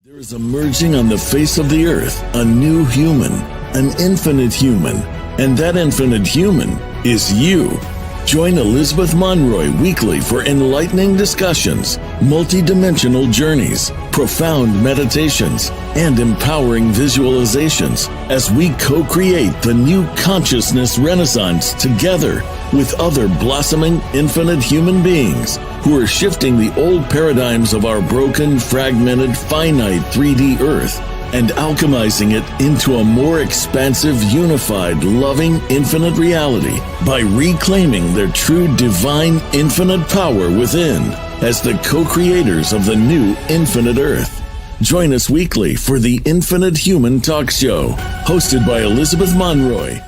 There is emerging on the face of the earth a new human, an infinite human, and that infinite human is you. Join Elizabeth Monroy weekly for enlightening discussions, multidimensional journeys, profound meditations, and empowering visualizations as we co-create the new consciousness renaissance together with other blossoming infinite human beings who are shifting the old paradigms of our broken, fragmented, finite 3D Earth and alchemizing it into a more expansive, unified, loving, infinite reality by reclaiming their true divine, infinite power within as the co-creators of the new infinite Earth. Join us weekly for the Infinite Human Talk Show, hosted by Elizabeth Monroy.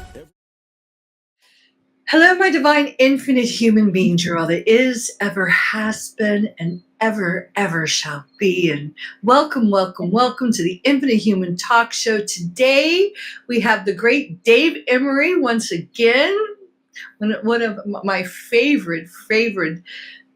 Hello, my divine infinite human beings. You're all that is, ever has been, and ever shall be. And welcome to the Infinite Human Talk Show. Today, we have the great Dave Emery once again, one of my favorite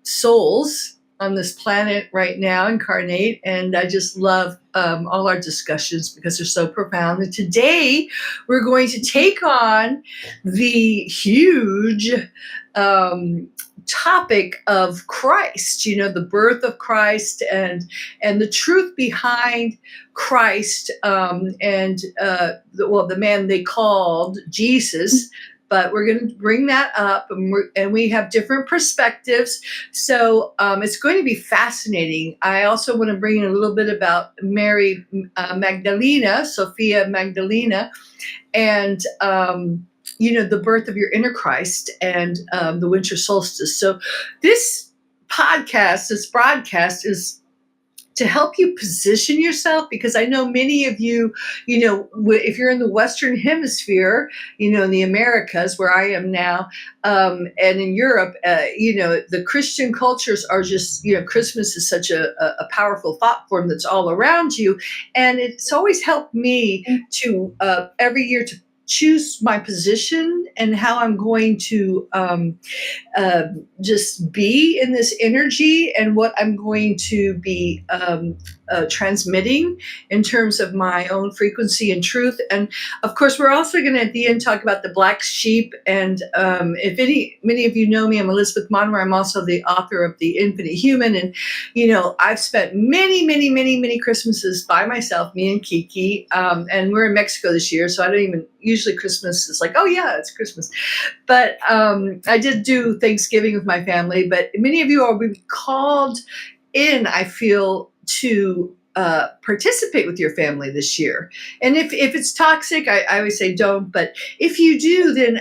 souls on this planet right now, incarnate. And I just love all our discussions because they're so profound. And today we're going to take on the huge topic of Christ, the birth of Christ and the truth behind Christ, the man they called Jesus. But we're going to bring that up, and we have different perspectives. So it's going to be fascinating. I also want to bring in a little bit about Mary Magdalena, Sophia Magdalena, and the birth of your inner Christ and the winter solstice. So this broadcast is to help you position yourself, because I know many of you, if you're in the Western Hemisphere, in the Americas where I am now, and in Europe, the Christian cultures are just, Christmas is such a powerful thought form that's all around you. And it's always helped me to every year to choose my position and how I'm going to just be in this energy and what I'm going to be transmitting in terms of my own frequency and truth. And of course, we're also going to at the end talk about the black sheep. And if many of you know me, I'm Elizabeth Monroy. I'm also the author of The Infinite Human. And, I've spent many Christmases by myself, me and Kiki. And we're in Mexico this year, so I don't even, usually Christmas is like, oh yeah, it's Christmas. But I did do Thanksgiving with my family, but many of you are called in, I feel, to participate with your family this year. And if it's toxic, I always say don't. But if you do, then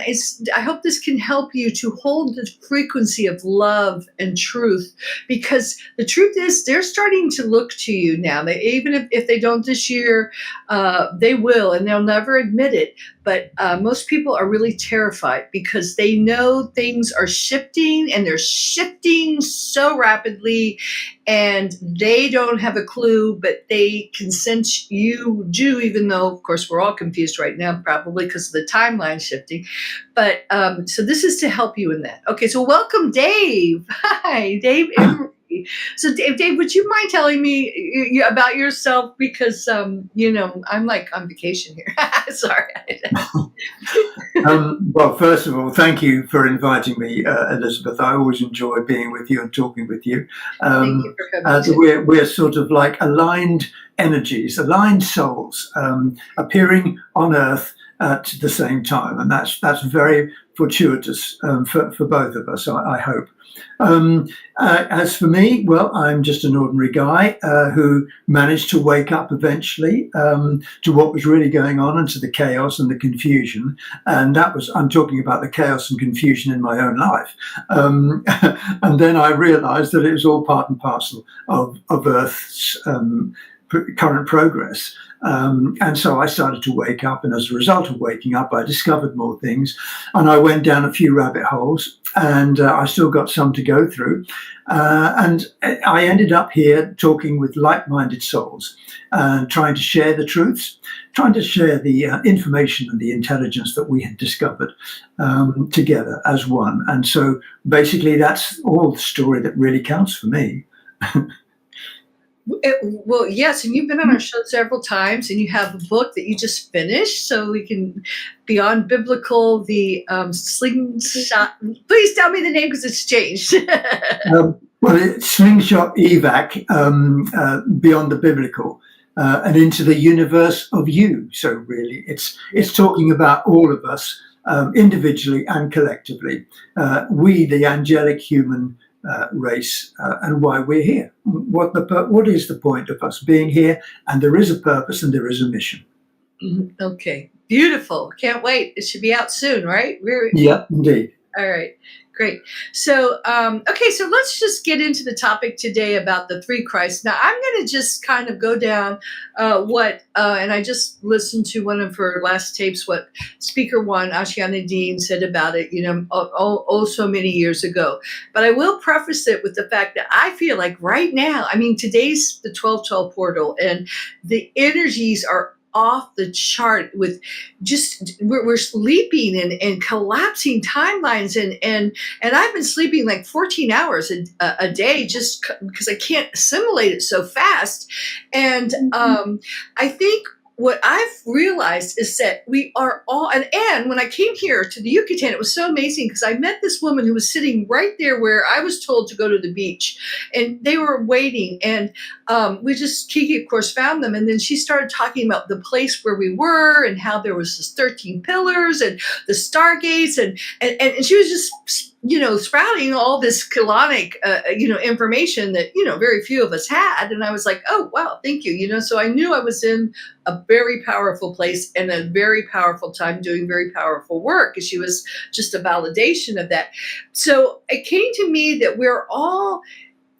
I hope this can help you to hold the frequency of love and truth, because the truth is they're starting to look to you now. Even if they don't this year, they will, and they'll never admit it. But most people are really terrified because they know things are shifting, and they're shifting so rapidly, and they don't have a clue, but they can sense you do, even though, of course, we're all confused right now, probably because of the timeline shifting. But so this is to help you in that. Okay, so welcome, Dave. Hi, Dave Emery. So Dave, would you mind telling me about yourself? Because, I'm like on vacation here. Sorry. Well, first of all, thank you for inviting me, Elizabeth. I always enjoy being with you and talking with you. Thank you for coming. We're sort of like aligned energies, aligned souls appearing on Earth at the same time. And that's very fortuitous for both of us, I hope. As for me, well, I'm just an ordinary guy who managed to wake up eventually to what was really going on and to the chaos and the confusion. And I'm talking about the chaos and confusion in my own life. And then I realized that it was all part and parcel of Earth's current progress. And so I started to wake up, and as a result of waking up, I discovered more things, and I went down a few rabbit holes, and I still got some to go through. And I ended up here talking with like-minded souls, trying to share the truths, trying to share the information and the intelligence that we had discovered together as one. And so basically that's all the story that really counts for me. Well, yes, and you've been on our show several times, and you have a book that you just finished, so we can Beyond Biblical, the slingshot. Please tell me the name because it's changed. Well, it's Slingshot Evac, Beyond the Biblical, and into the universe of you. So really, it's talking about all of us, individually and collectively. We, the angelic human race, and why we're here. What is the point of us being here? And there is a purpose and there is a mission. Okay, beautiful. Can't wait. It should be out soon, right? Yeah, indeed. All right, great. So, okay, so let's just get into the topic today about the three Christs. Now, I'm going to just kind of go down and I just listened to one of her last tapes, what Speaker One, Ashiana Dean, said about it, so many years ago. But I will preface it with the fact that I feel like right now, I mean, today's the 1212 portal, and the energies are off the chart with just we're sleeping and collapsing timelines and I've been sleeping like 14 hours a day just because I can't assimilate it so fast. And I think what I've realized is that we are all, and when I came here to the Yucatan, it was so amazing because I met this woman who was sitting right there where I was told to go to the beach, and they were waiting, and Kiki, of course, found them, and then she started talking about the place where we were and how there was this 13 pillars and the stargates, and she was just sprouting all this colonic, information that, very few of us had. And I was like, oh, wow, thank you. So I knew I was in a very powerful place and a very powerful time doing very powerful work. And she was just a validation of that. So it came to me that we're all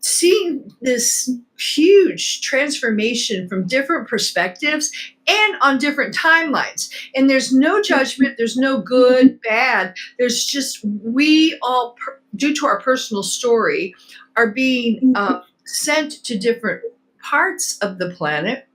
seeing this huge transformation from different perspectives and on different timelines. And there's no judgment, there's no good, bad. There's just, we all, due to our personal story, are being sent to different parts of the planet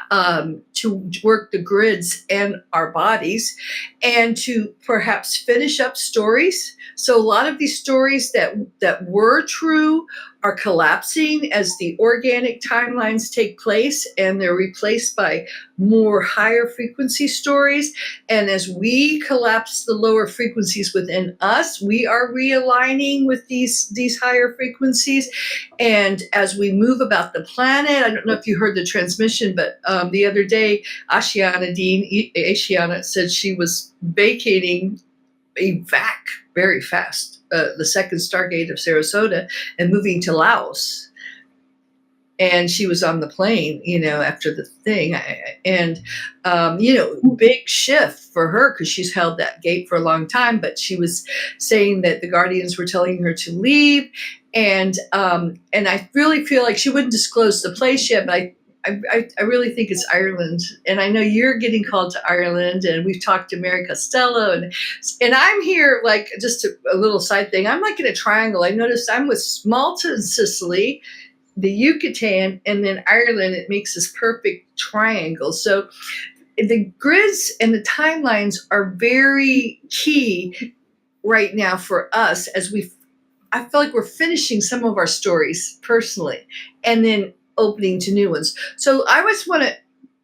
to work the grids and our bodies, and to perhaps finish up stories. So a lot of these stories that were true are collapsing as the organic timelines take place, and they're replaced by more higher frequency stories. And as we collapse the lower frequencies within us, we are realigning with these higher frequencies. And as we move about the planet, I don't know if you heard the transmission, but the other day, Ashiana Dean, Ashiana, said she was vacating a vac very fast, the second Stargate of Sarasota, and moving to Laos. And she was on the plane, after the thing. Big shift for her because she's held that gate for a long time. But she was saying that the Guardians were telling her to leave. And I really feel like she wouldn't disclose the place yet, but I really think it's Ireland, and I know you're getting called to Ireland, and we've talked to Mary Costello, and I'm here, like, just a little side thing. I'm like in a triangle. I noticed I'm with Malta and Sicily, the Yucatan, and then Ireland. It makes this perfect triangle. So the grids and the timelines are very key right now for us as I feel like we're finishing some of our stories personally, and then opening to new ones. So I just want to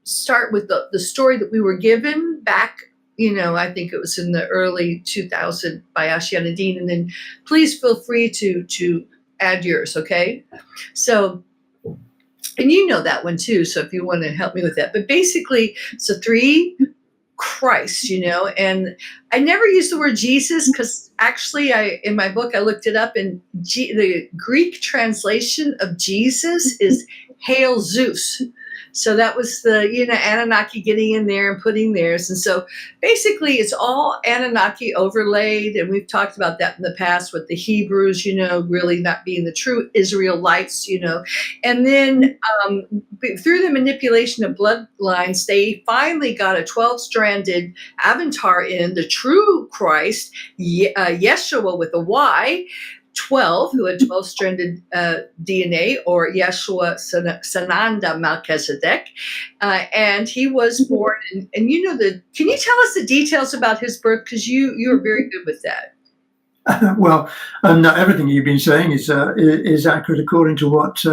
start with the story that we were given back, I think it was in the early 2000 by Ashiana Dean, and then please feel free to add yours, okay? So, and that one too, so if you want to help me with that. But basically, so three Christ, and I never use the word Jesus because actually in my book, I looked it up, and the Greek translation of Jesus is Hail Zeus. So that was the, Anunnaki getting in there and putting theirs. And so basically it's all Anunnaki overlaid. And we've talked about that in the past with the Hebrews, really not being the true Israelites, And then through the manipulation of bloodlines, they finally got a 12-stranded avatar in, the true Christ, Yeshua with a Y, 12, who had 12-stranded DNA, or Yeshua Sananda Melchizedek, and he was born. And can you tell us the details about his birth? Because you are very good with that. Well, no, everything you've been saying is accurate according to what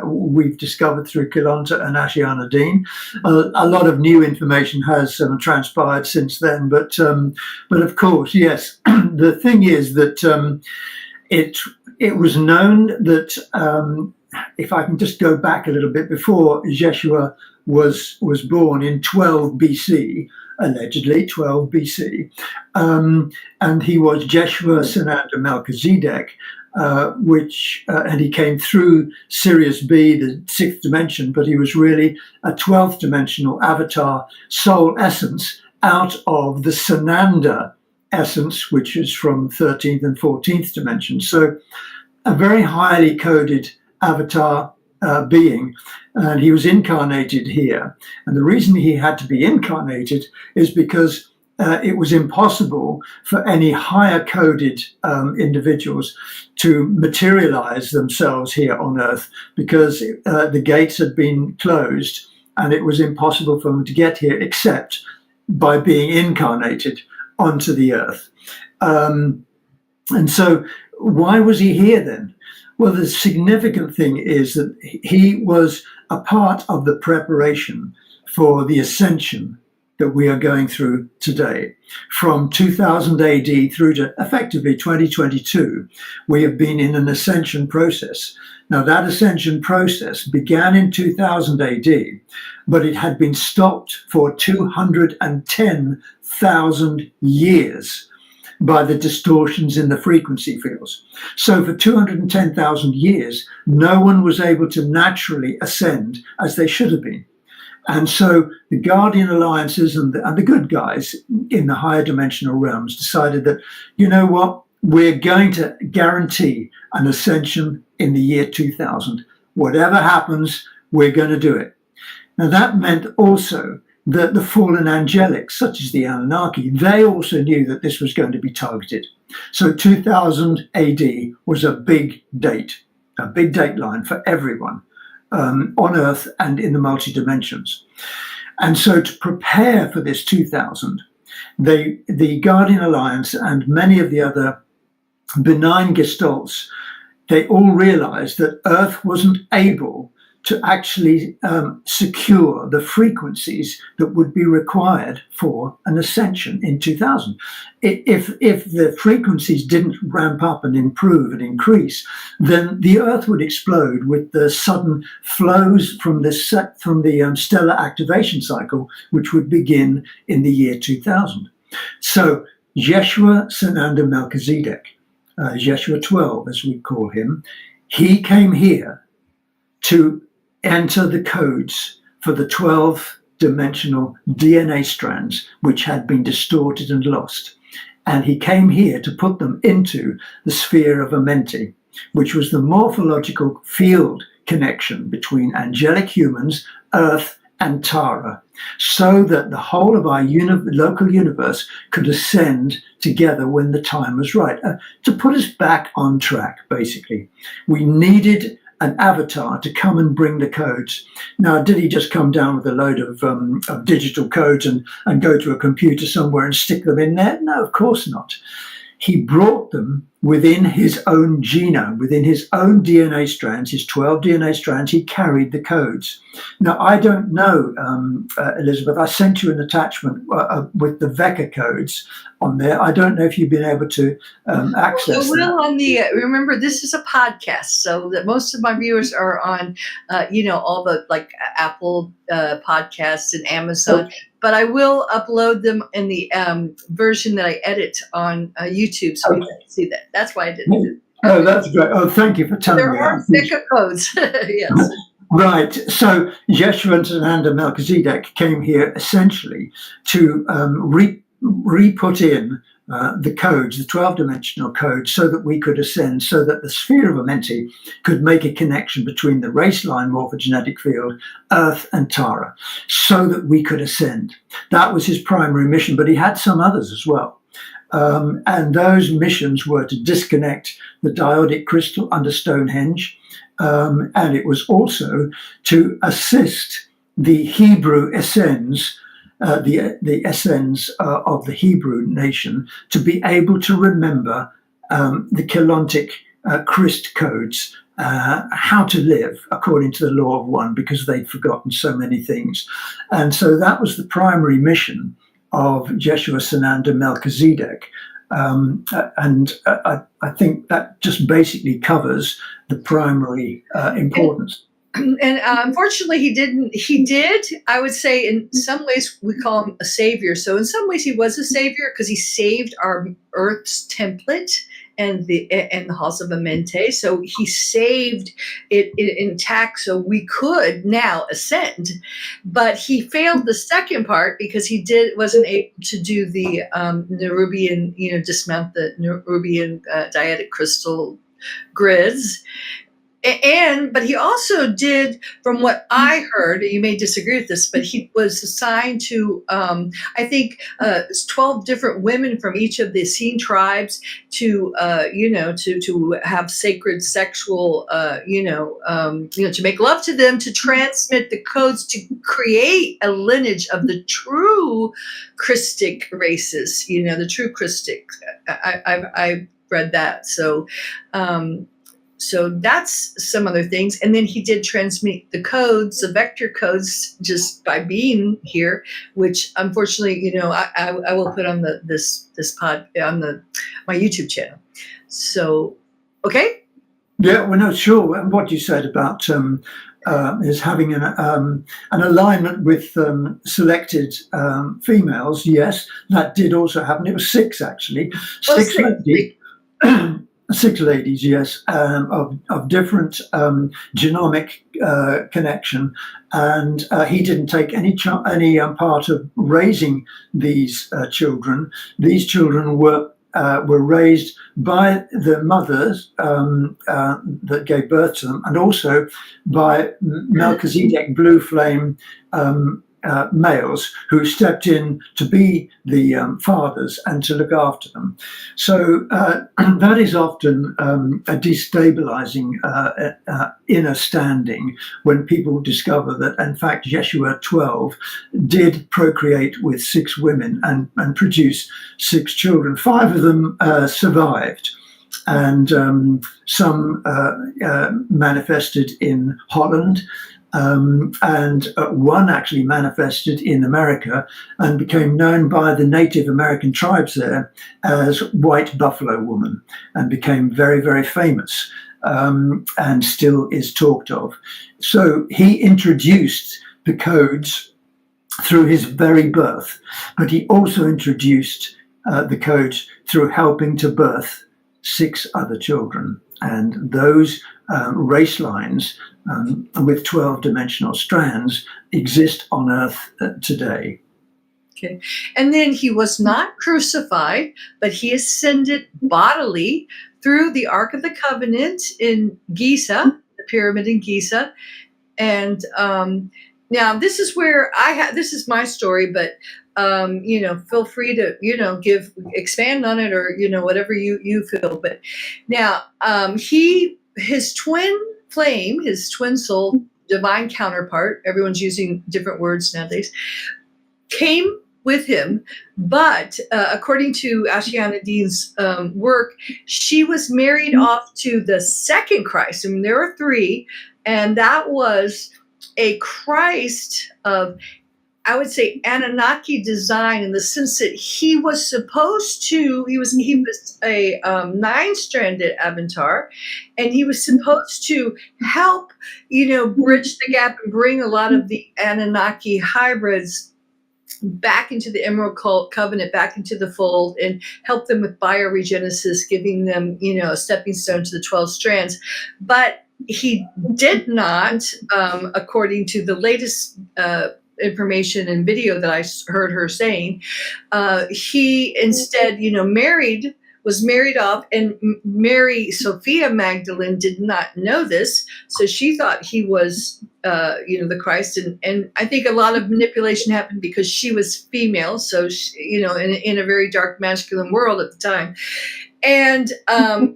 we've discovered through Kilonta and Ashiana Dean. A lot of new information has transpired since then, but of course, yes. The thing is that it was known that if I can just go back a little bit, before Yeshua was born in 12 BC. Allegedly 12 BC, and he was Yeshua Sananda Melchizedek, and he came through Sirius B, the 6th dimension, but he was really a 12th dimensional avatar soul essence out of the Sananda essence, which is from 13th and 14th dimensions. So a very highly coded avatar being, and he was incarnated here. And the reason he had to be incarnated is because it was impossible for any higher coded individuals to materialize themselves here on Earth, because the gates had been closed and it was impossible for them to get here except by being incarnated onto the Earth. And so why was he here then? Well, the significant thing is that he was a part of the preparation for the ascension that we are going through today. From 2000 AD through to effectively 2022, we have been in an ascension process. Now, that ascension process began in 2000 AD, but it had been stopped for 210,000 years by the distortions in the frequency fields. So for 210,000 years, no one was able to naturally ascend as they should have been. And so the Guardian Alliances and the good guys in the higher dimensional realms decided that, you know what, we're going to guarantee an ascension in the year 2000. Whatever happens, we're going to do it. Now that meant also that the fallen angelics, such as the Anunnaki, they also knew that this was going to be targeted. So 2000 AD was a big date line for everyone on Earth and in the multi-dimensions. And so to prepare for this 2000, the Guardian Alliance and many of the other benign gestalts, they all realized that Earth wasn't able to actually secure the frequencies that would be required for an ascension in 2000. If the frequencies didn't ramp up and improve and increase, then the Earth would explode with the sudden flows from the stellar activation cycle, which would begin in the year 2000. So Yeshua Sananda Melchizedek, Yeshua 12 as we call him, he came here to enter the codes for the 12-dimensional DNA strands which had been distorted and lost. And he came here to put them into the sphere of Amenti, which was the morphological field connection between angelic humans, Earth, and Tara, so that the whole of our local universe could ascend together when the time was right. To put us back on track, basically. We needed an avatar to come and bring the codes. Now, did he just come down with a load of digital codes and go to a computer somewhere and stick them in there? No, of course not. He brought them within his own genome, within his own DNA strands, his 12 DNA strands. He carried the codes. Now, I don't know, Elizabeth, I sent you an attachment with the Vecca codes on there. I don't know if you've been able to access that. On the, remember, this is a podcast, so that most of my viewers are on, all the like Apple podcasts and Amazon. Okay. But I will upload them in the version that I edit on YouTube, so you can see that. That's why I didn't do it. Oh, that's great. Oh, thank you for telling me. There are Vecca codes. Yes. Right. So Yeshua Sananda Melchizedek came here essentially to re-put in the codes, the 12-dimensional codes, so that we could ascend, so that the sphere of Amenti could make a connection between the race line morphogenetic field, Earth and Tara, so that we could ascend. That was his primary mission, but he had some others as well. And those missions were to disconnect the diodic crystal under Stonehenge, and it was also to assist the Hebrew Essenes, the Essenes of the Hebrew nation, to be able to remember the Kelontic Christ codes, how to live according to the law of one, because they'd forgotten so many things. And so that was the primary mission of Yeshua Sananda Melchizedek. I think that just basically covers the primary importance. And unfortunately, he didn't. He did. I would say, in some ways, we call him a savior. So, in some ways, he was a savior because he saved our Earth's template and the halls of Amente. So he saved it intact, so we could now ascend. But he failed the second part because he wasn't able to do the Nerubian, dismount the Nerubian dyadic crystal grids. But he also did, from what I heard, and you may disagree with this, but he was assigned to, I think, 12 different women from each of the Essene tribes to have sacred sexual, to make love to them, to transmit the codes, to create a lineage of the true Christic races, the true Christic. I've read that. So that's some other things. And then he did transmit the codes, the vector codes, just by being here, which unfortunately, I will put on this pod on my YouTube channel. So, okay. Yeah, well, no, sure. And what you said about is having an alignment with selected females. Yes, that did also happen. It was 6 actually. Six. Six ladies, yes, of different genomic connection, and he didn't take any part of raising these children. These children were raised by the mothers that gave birth to them, and also by Melchizedek blue flame males who stepped in to be the fathers and to look after them. So that is often a destabilizing inner standing when people discover that, in fact, Yeshua 12 did procreate with 6 women and produce 6 children. 5 of them survived. And some manifested in Holland, and one actually manifested in America and became known by the Native American tribes there as White Buffalo Woman, and became very, very famous, and still is talked of. So he introduced the codes through his very birth, but he also introduced the codes through helping to birth 6 other children. And those race lines with 12-dimensional strands exist on Earth today. Okay. And then he was not crucified, but he ascended bodily through the Ark of the Covenant in Giza, the pyramid in Giza. And now this is where this is my story, but feel free to, expand on it, or, whatever you feel. But now, his twin flame, his twin soul, divine counterpart, everyone's using different words nowadays, came with him. But according to Ashiana Dean's work, she was married off to the second Christ. I mean, there are 3, and that was a Christ of, I would say, Anunnaki design, in the sense that he was a 9-stranded avatar, and he was supposed to help, bridge the gap and bring a lot of the Anunnaki hybrids back into the Emerald Covenant, back into the fold, and help them with bioregenesis, giving them, a stepping stone to the 12 strands. But he did not, according to the latest information and video that I heard her saying, he instead, was married off, and Mary Sophia Magdalene did not know this, so she thought he was, the Christ, and I think a lot of manipulation happened because she was female, so she, in a very dark masculine world at the time, and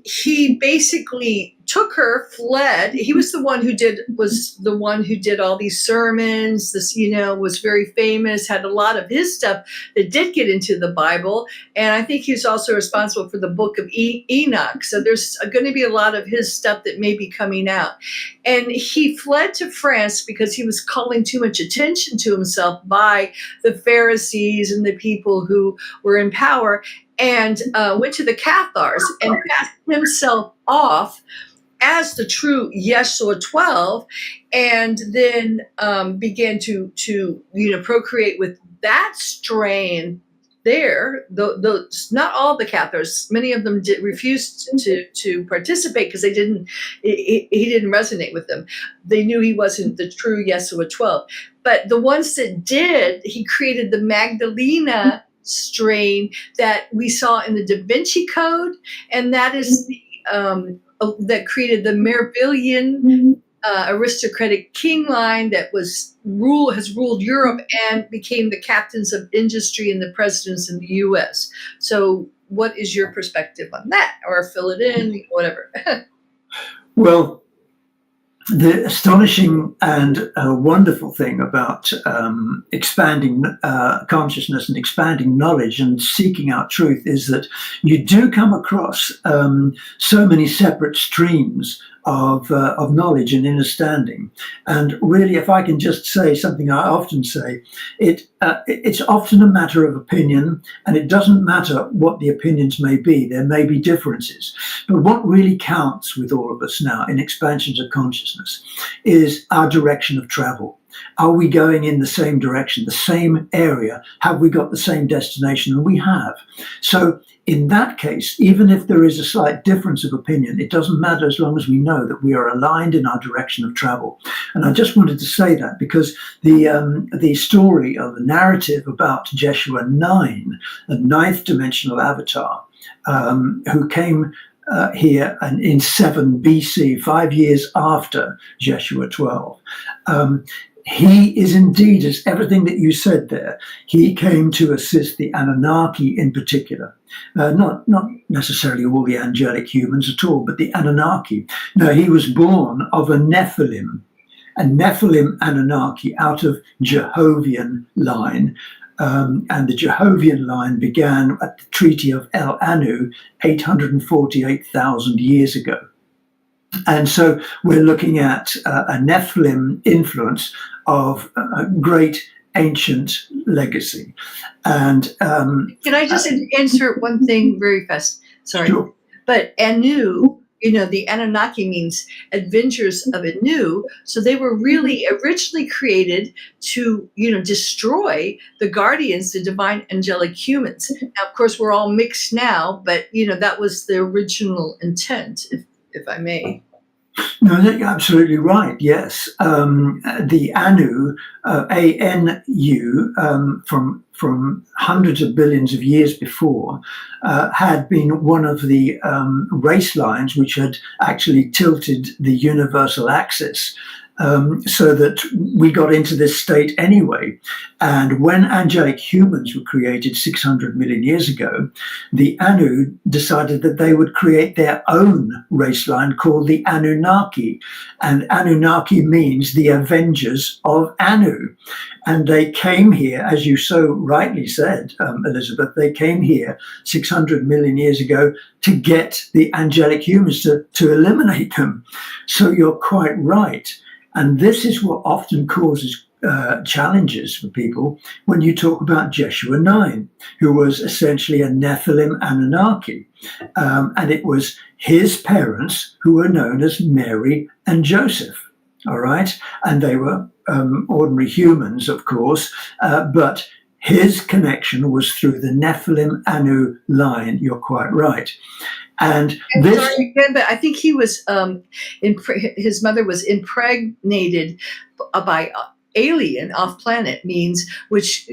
he basically took her, fled. He was the one who did all these sermons. This, was very famous, had a lot of his stuff that did get into the Bible. And I think he's also responsible for the book of Enoch. So there's going to be a lot of his stuff that may be coming out. And he fled to France because he was calling too much attention to himself by the Pharisees and the people who were in power, and went to the Cathars and passed himself off as the true Yeshua 12, and then began to procreate with that strain there. Not all the Cathars, many of them refused to participate because he didn't resonate with them. They knew he wasn't the true Yeshua 12. But the ones that did, he created the Magdalena strain that we saw in the Da Vinci Code, and that is the that created the Mervillian aristocratic king line that has ruled Europe and became the captains of industry and the presidents in the U.S. So, what is your perspective on that, or fill it in, whatever? Well, the astonishing and wonderful thing about expanding consciousness and expanding knowledge and seeking out truth is that you do come across so many separate streams of knowledge and understanding. And really, if I can just say something I often say, it's often a matter of opinion, and it doesn't matter what the opinions may be. There may be differences. But what really counts with all of us now in expansions of consciousness is our direction of travel. Are we going in the same direction, the same area? Have we got the same destination? And we have. So in that case, even if there is a slight difference of opinion, it doesn't matter as long as we know that we are aligned in our direction of travel. And I just wanted to say that because the story of the narrative about Yeshua 9, the ninth dimensional avatar, who came here in 7 BC, 5 years after Yeshua 12. He is indeed, as everything that you said there, he came to assist the Anunnaki in particular. Not necessarily all the angelic humans at all, but the Anunnaki. No, he was born of a Nephilim Anunnaki out of Jehovian line. And the Jehovian line began at the Treaty of El Anu 848,000 years ago. And so we're looking at a Nephilim influence of a great ancient legacy. And can I just insert one thing very fast? Sorry. Sure. But Anu, the Anunnaki means adventures of Anu. So they were really originally created to, destroy the guardians, the divine angelic humans. Now, of course, we're all mixed now, but, that was the original intent, if I may. No, you're absolutely right. Yes, the Anu, A-N-U, from hundreds of billions of years before, had been one of the race lines which had actually tilted the universal axis. So that we got into this state anyway. And when angelic humans were created 600 million years ago, the Anu decided that they would create their own race line called the Anunnaki. And Anunnaki means the avengers of Anu. And they came here, as you so rightly said, Elizabeth, they came here 600 million years ago to get the angelic humans, to eliminate them. So you're quite right. And this is what often causes challenges for people when you talk about Yeshua 9, who was essentially a Nephilim Anunnaki. And it was his parents who were known as Mary and Joseph, all right? And they were ordinary humans, of course, but his connection was through the Nephilim Anu line. You're quite right. And this, sorry again, but I think he was his mother was impregnated by alien off planet means, which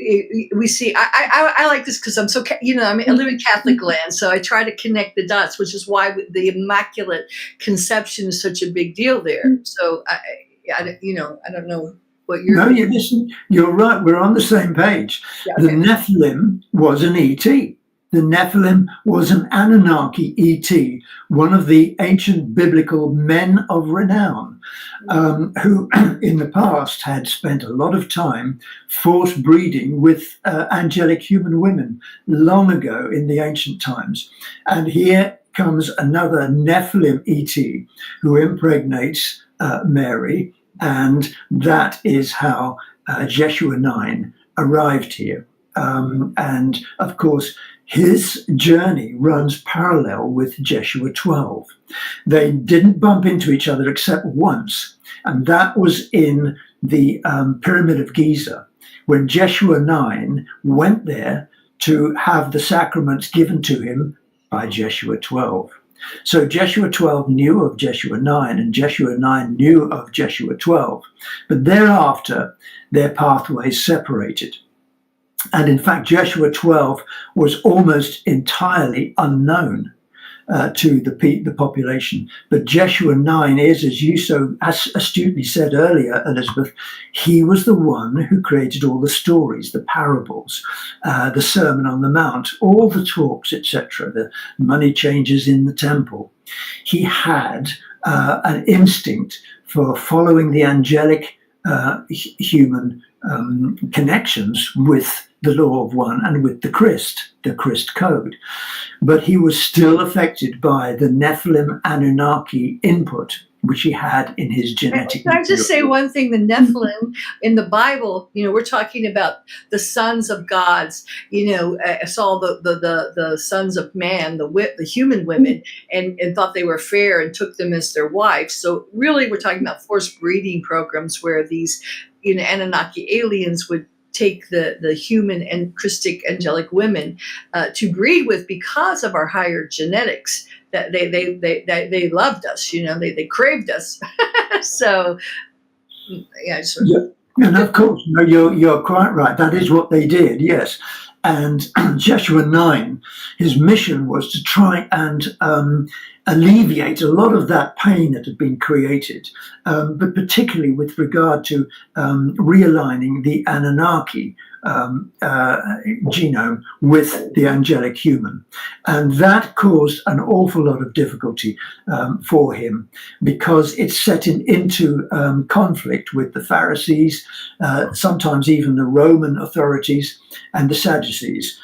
we see. I like this because I'm so I live in Catholic land, so I try to connect the dots, which is why the Immaculate Conception is such a big deal there. So I don't know what you're. No, you're right. We're on the same page. Yeah, okay. The Nephilim was an ET. the Nephilim was an Anunnaki ET, one of the ancient biblical men of renown, who in the past had spent a lot of time force breeding with angelic human women long ago in the ancient times. And here comes another Nephilim ET who impregnates Mary, and that is how Yeshua 9 arrived here. And of course, his journey runs parallel with Yeshua 12. They didn't bump into each other except once, and that was in the Pyramid of Giza, when Yeshua 9 went there to have the sacraments given to him by Yeshua 12. So Yeshua 12 knew of Yeshua 9, and Yeshua 9 knew of Yeshua 12. But thereafter, their pathways separated. And in fact, Yeshua 12 was almost entirely unknown to the population. But Yeshua 9 is, as you so astutely said earlier, Elizabeth, he was the one who created all the stories, the parables, the Sermon on the Mount, all the talks, etc., the money changers in the temple. He had an instinct for following the angelic human connections with the law of one and with the Kryst code. But he was still affected by the Nephilim Anunnaki input, which he had in his genetic. Can I just say one thing? The Nephilim in the Bible, we're talking about the sons of gods, saw the sons of man, the human women, and thought they were fair and took them as their wives. So really, we're talking about forced breeding programs where these Anunnaki aliens would take the human and Christic angelic women to breed with because of our higher genetics. That they loved us, they craved us. So yeah, and of course, you're quite right. That is what they did. Yes. And Yeshua 9, his mission was to try and alleviate a lot of that pain that had been created, but particularly with regard to realigning the Anunnaki genome with the angelic human. And that caused an awful lot of difficulty for him, because it set him into conflict with the Pharisees, sometimes even the Roman authorities and the Sadducees,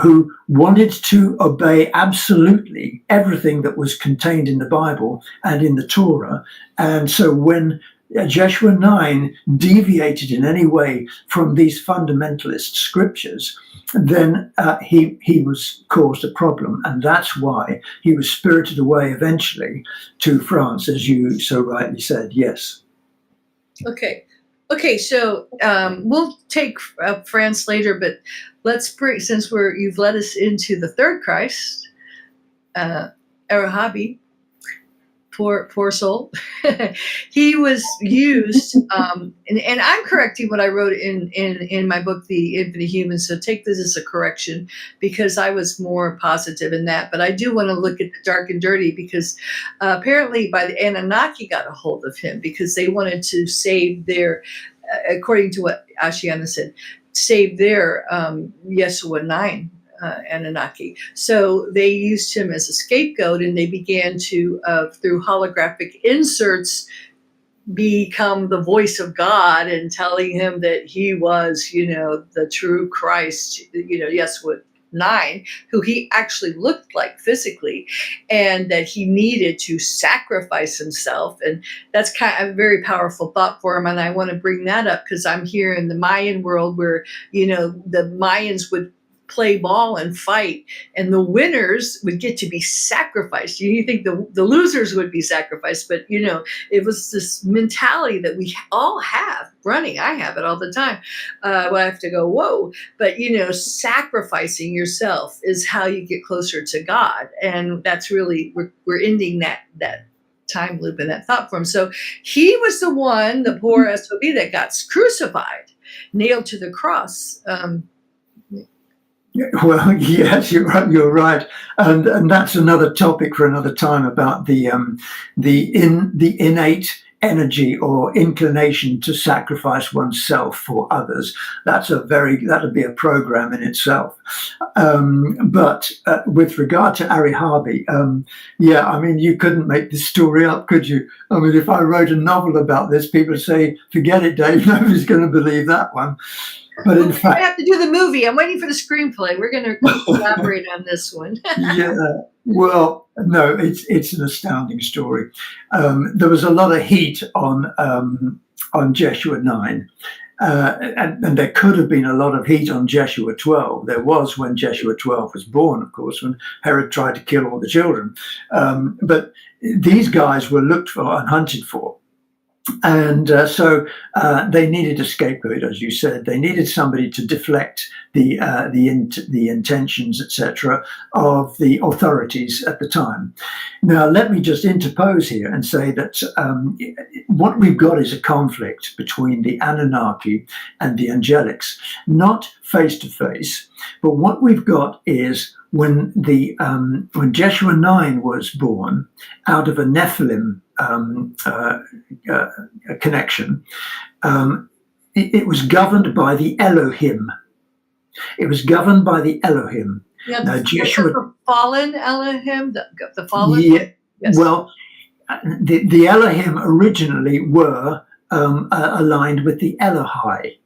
who wanted to obey absolutely everything that was contained in the Bible and in the Torah. And so when Yeshua 9 deviated in any way from these fundamentalist scriptures, then he was caused a problem. And that's why he was spirited away eventually to France, as you so rightly said. Yes. Okay, so we'll take France later, but let's bring, since you've led us into the third Christ, Arahabi, poor soul. He was used, and I'm correcting what I wrote in my book, The Infinite Human, so take this as a correction, because I was more positive in that. But I do want to look at the dark and dirty, because apparently by the Anunnaki got a hold of him, because they wanted to save their, according to what Ashiana said, save their Yeshua 9 Anunnaki. So they used him as a scapegoat, and they began to, through holographic inserts, become the voice of God and telling him that he was, the true Christ, Yeshua 9, who he actually looked like physically, and that he needed to sacrifice himself. And that's kind of a very powerful thought for him. And I want to bring that up because I'm here in the Mayan world where, the Mayans would play ball and fight, and the winners would get to be sacrificed. You think the losers would be sacrificed, but it was this mentality that we all have running. I have it all the time. I have to go, whoa, but sacrificing yourself is how you get closer to God, and that's really we're ending that time loop and that thought form. So he was the one, the poor SOB, that got crucified, nailed to the cross. Well, yes, you're right, and that's another topic for another time about the innate energy or inclination to sacrifice oneself for others. That'd be a program in itself. But with regard to Arihabi, yeah, I mean, you couldn't make this story up, could you? I mean, if I wrote a novel about this, people would say, forget it, Dave, nobody's going to believe that one. But in fact, I have to do the movie. I'm waiting for the screenplay. We're going to collaborate on this one. yeah, well, no, it's an astounding story. There was a lot of heat on Yeshua 9. And there could have been a lot of heat on Yeshua 12. There was when Yeshua 12 was born, of course, when Herod tried to kill all the children. But these guys were looked for and hunted for. And so they needed a scapegoat, as you said. They needed somebody to deflect the intentions, etc., of the authorities at the time. Now, let me just interpose here and say that what we've got is a conflict between the Anunnaki and the angelics, not face to face, but what we've got is when Yeshua 9 was born out of a Nephilim connection, it was governed by the Elohim. It was governed by the Elohim. Yeah, now, the fallen Elohim, the fallen. Yeah, yes. Well, the Elohim originally were aligned with the Elohai.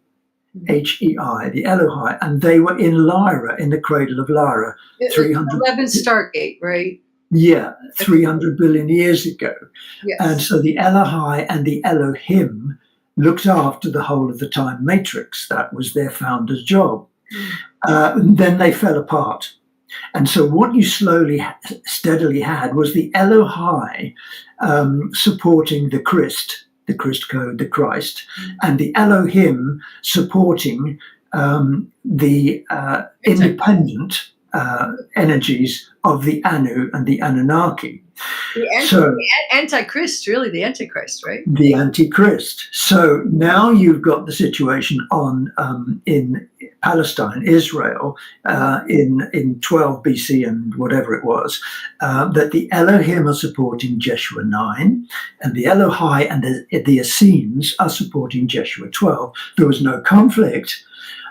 Hei, the Elohai, and they were in Lyra, in the cradle of Lyra, 300 11 Stargate, right? Yeah, 300 billion years ago. Yes. And so the Elohai and the Elohim looked after the whole of the time matrix. That was their founder's job. Then they fell apart. And so what you steadily had was the Elohai supporting the Christ code, the Christ, and the Elohim supporting the independent energies of the Anu and the Anunnaki. The Antichrist, really, the Antichrist, right? The Antichrist. So now you've got the situation in Palestine, Israel, in 12 BC and whatever it was, that the Elohim are supporting Yeshua 9, and the Elohai and the Essenes are supporting Yeshua 12. There was no conflict,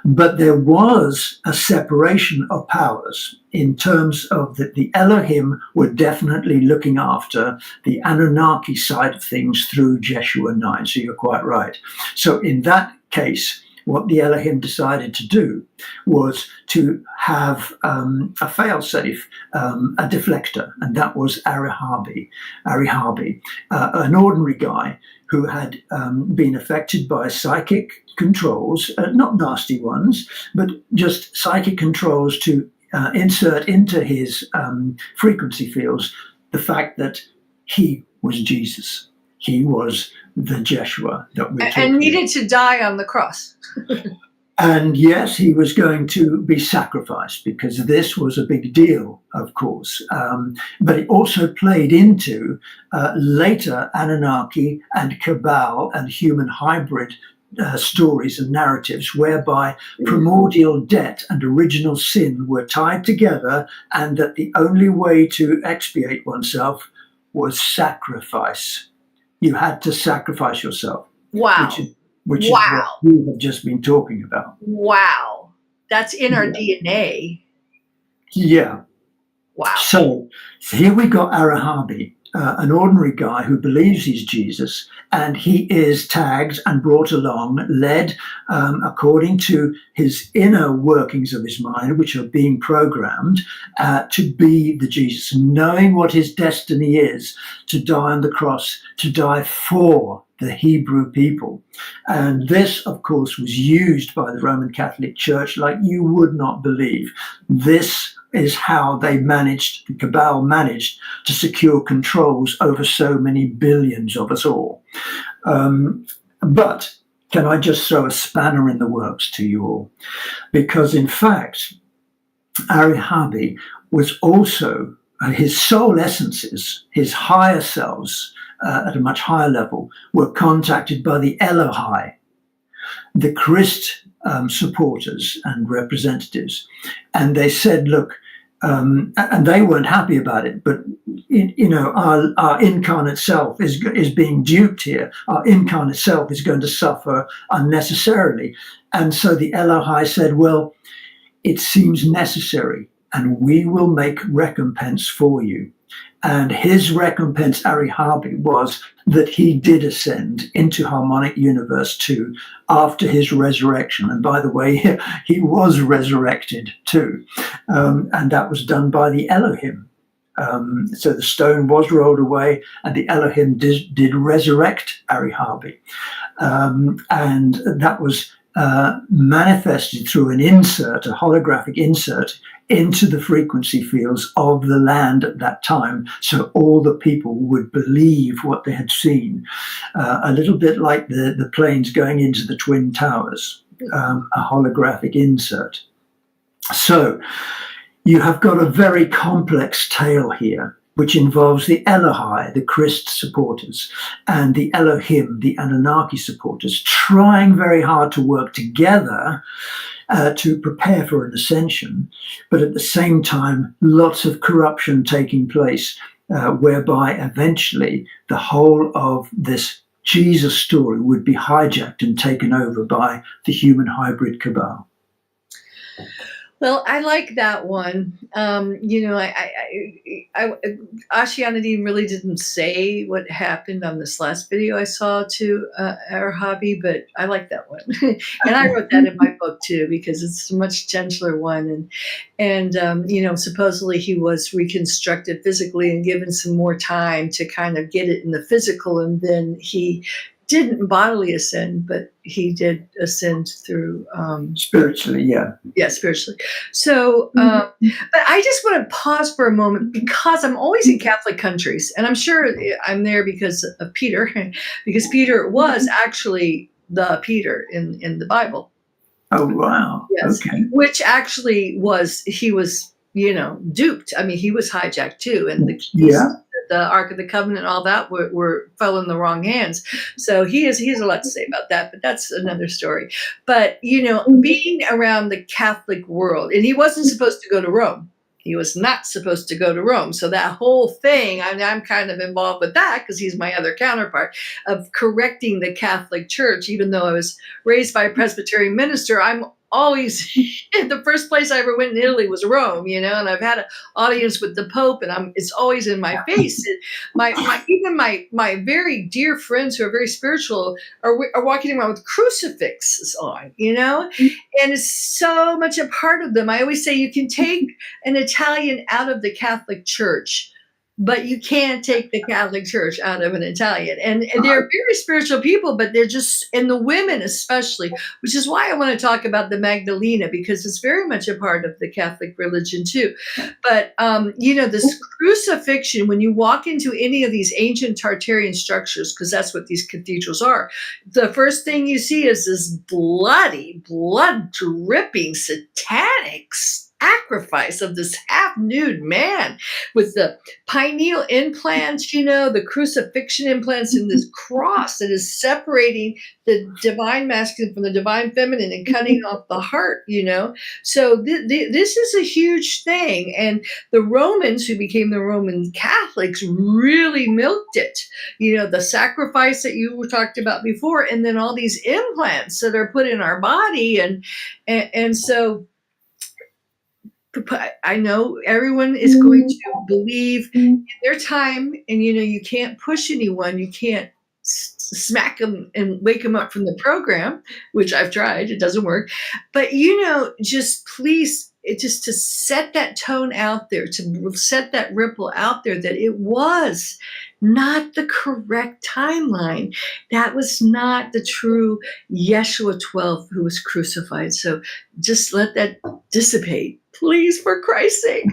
but there was a separation of powers in terms of that the Elohim were definitely looking after the Anunnaki side of things through Yeshua 9. So you're quite right. So in that case, what the Elohim decided to do was to have a fail-safe, a deflector, and that was Arihabi, an ordinary guy who had been affected by psychic controls, not nasty ones, but just psychic controls to insert into his frequency fields the fact that he was Jesus. He was the Yeshua that we're talking and needed to die on the cross. And yes, he was going to be sacrificed because this was a big deal, of course. But it also played into later Anunnaki and Cabal and human hybrid stories and narratives whereby primordial debt and original sin were tied together, and that the only way to expiate oneself was sacrifice. You had to sacrifice yourself. Wow. Which is what we have just been talking about. Wow. That's in our DNA. Yeah. Wow. So here we got Arihabi, an ordinary guy who believes he's Jesus, and he is tagged and brought along, led according to his inner workings of his mind, which are being programmed to be the Jesus, knowing what his destiny is, to die on the cross, to die for the Hebrew people. And this, of course, was used by the Roman Catholic Church like you would not believe. This is how they managed, the Cabal managed to secure controls over so many billions of us all. But can I just throw a spanner in the works to you all? Because in fact, Arihabi was also, his soul essences, his higher selves, at a much higher level, were contacted by the Elohai, the Christ supporters and representatives. And they said, look, and they weren't happy about it. But our incarnate self is being duped here. Our incarnate self is going to suffer unnecessarily, and so the Elohai said, "Well, it seems necessary, and we will make recompense for you." And his recompense, Arihabi, was that he did ascend into Harmonic Universe 2 after his resurrection. And by the way, he was resurrected too. And that was done by the Elohim. So the stone was rolled away, and the Elohim did resurrect Arihabi. And that was manifested through an insert, a holographic insert, into the frequency fields of the land at that time, so all the people would believe what they had seen. A little bit like the planes going into the Twin Towers, a holographic insert. So you have got a very complex tale here, which involves the Elohai, the Kryst supporters, and the Elohim, the Anunnaki supporters, trying very hard to work together to prepare for an ascension, but at the same time, lots of corruption taking place, whereby eventually the whole of this Jesus story would be hijacked and taken over by the human hybrid cabal. Well, I like that one. Ashianadine really didn't say what happened on this last video I saw to our hobby, but I like that one. And I wrote that in my book too, because it's a much gentler one. And supposedly he was reconstructed physically and given some more time to kind of get it in the physical. And then he didn't bodily ascend, but he did ascend through spiritually, spiritually. So but I just want to pause for a moment, because I'm always in Catholic countries, and I'm sure I'm there because of Peter, because Peter was actually the Peter in the Bible. Oh wow. Yes. Okay. Which actually he was duped. I mean, he was hijacked too, and the Ark of the Covenant, all that fell in the wrong hands. So he has a lot to say about that, but that's another story. But, being around the Catholic world, and he wasn't supposed to go to Rome. He was not supposed to go to Rome. So that whole thing, I'm kind of involved with that, because he's my other counterpart, of correcting the Catholic Church. Even though I was raised by a Presbyterian minister, I'm always, the first place I ever went in Italy was Rome, and I've had an audience with the Pope, and it's always in my face. Even my very dear friends who are very spiritual are walking around with crucifixes on, and it's so much a part of them. I always say you can take an Italian out of the Catholic Church, but you can't take the Catholic Church out of an Italian. And they're very spiritual people, but they're just, and the women especially, which is why I want to talk about the Magdalena, because it's very much a part of the Catholic religion too. But, this crucifixion, when you walk into any of these ancient Tartarian structures, because that's what these cathedrals are, the first thing you see is this bloody, blood-dripping, satanic sacrifice of this half-nude man with the pineal implants, the crucifixion implants, in this cross that is separating the divine masculine from the divine feminine and cutting off the heart, So this is a huge thing. And the Romans, who became the Roman Catholics, really milked it. The sacrifice that you talked about before, and then all these implants that are put in our body. And so I know everyone is going to believe in their time, and you can't push anyone. You can't smack them and wake them up from the program, which I've tried. It doesn't work. But just please, just to set that tone out there, to set that ripple out there, that it was not the correct timeline. That was not the true Yeshua 12 who was crucified. So just let that dissipate, please, for Christ's sake.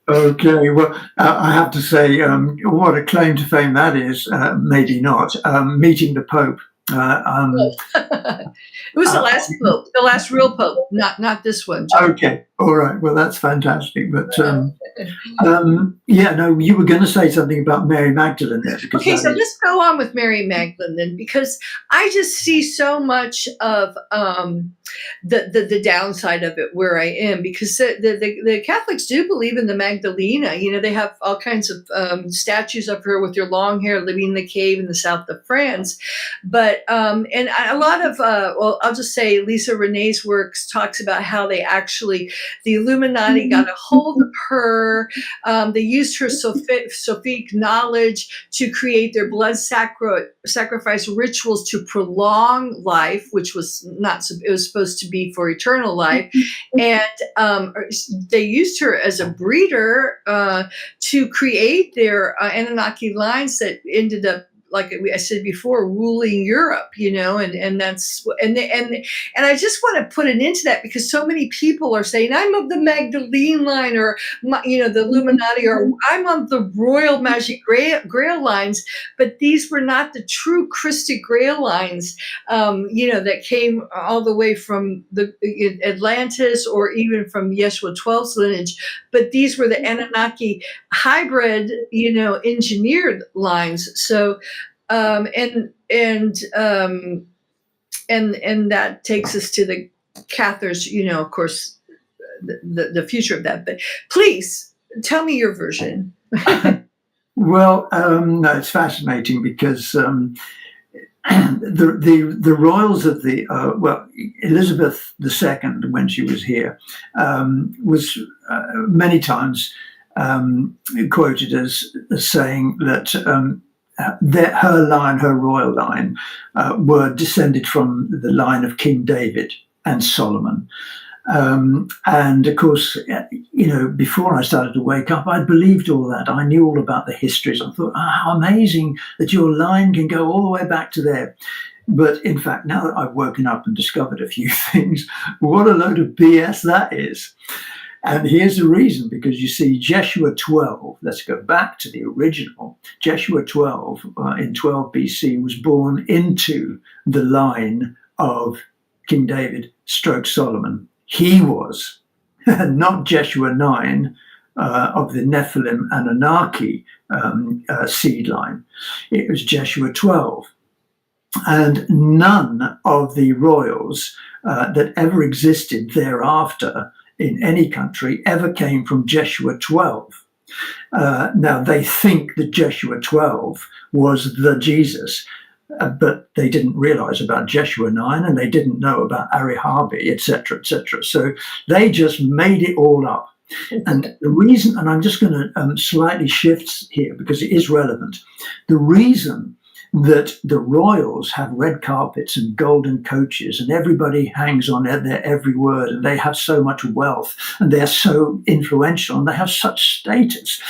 Okay, well, I have to say, what a claim to fame that is. Maybe not. Meeting the Pope. It was the last pope, the last real pope, not this one, John. Okay, All right. Well, that's fantastic. But yeah, no, you were going to say something about Mary Magdalene there, because Okay, that so is. let's go on with Mary Magdalene then, because I just see so much of the downside of it where I am, because the Catholics do believe in the Magdalena. You know, they have all kinds of statues of her with her long hair living in the cave in the south of France. But and a lot of well, I'll just say Lisa Renee's works talks about how they actually, the Illuminati got a hold of her. They used her Sophic knowledge to create their blood sacrifice rituals to prolong life, which was not, it was supposed to be for eternal life. And they used her as a breeder to create their Anunnaki lines that ended up, like I said before, ruling Europe, you know, and that's, and I just want to put an end to that, because so many people are saying, I'm of the Magdalene line, or, you know, the Illuminati, or I'm of the Royal Magic Grail lines, but these were not the true Christic Grail lines, you know, that came all the way from the Atlantis, or even from Yeshua Twin's lineage, but these were the Anunnaki hybrid, you know, engineered lines. So, and that takes us to the Cathars, you know, of course, the future of that. But please tell me your version. Well, no, it's fascinating, because the royals of the well, Elizabeth II, when she was here, was many times quoted as saying that her line, her royal line, were descended from the line of King David and Solomon. And of course, you know, before I started to wake up, I believed all that. I knew all about the histories. I thought, how amazing that your line can go all the way back to there. But in fact, now that I've woken up and discovered a few things, what a load of BS that is. And here's the reason, because you see, Yeshua 12, let's go back to the original. Yeshua 12 in 12 BC was born into the line of King David / Solomon. He was, not Yeshua 9 of the Nephilim Anunnaki seed line. It was Yeshua 12. And none of the royals that ever existed thereafter in any country ever came from Yeshua 12. Now, they think that Yeshua 12 was the Jesus, but they didn't realize about Yeshua 9, and they didn't know about Arihabi, etc., etc. So they just made it all up. And the reason, and I'm just going to slightly shift here because it is relevant, the reason that the royals have red carpets and golden coaches and everybody hangs on their every word, and they have so much wealth and they're so influential and they have such status,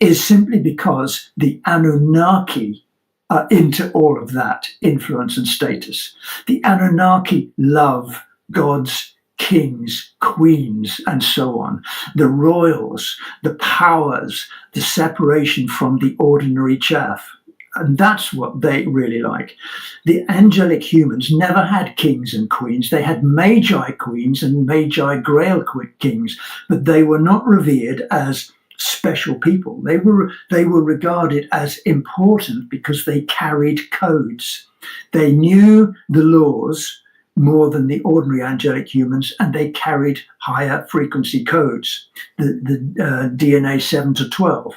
is simply because the Anunnaki are into all of that influence and status. The Anunnaki love gods, kings, queens, and so on. The royals, the powers, the separation from the ordinary chaff. And that's what they really like. The angelic humans never had kings and queens. They had magi queens and magi grail kings, but they were not revered as special people. They were regarded as important because they carried codes. They knew the laws more than the ordinary angelic humans, and they carried higher frequency codes, the DNA 7 to 12.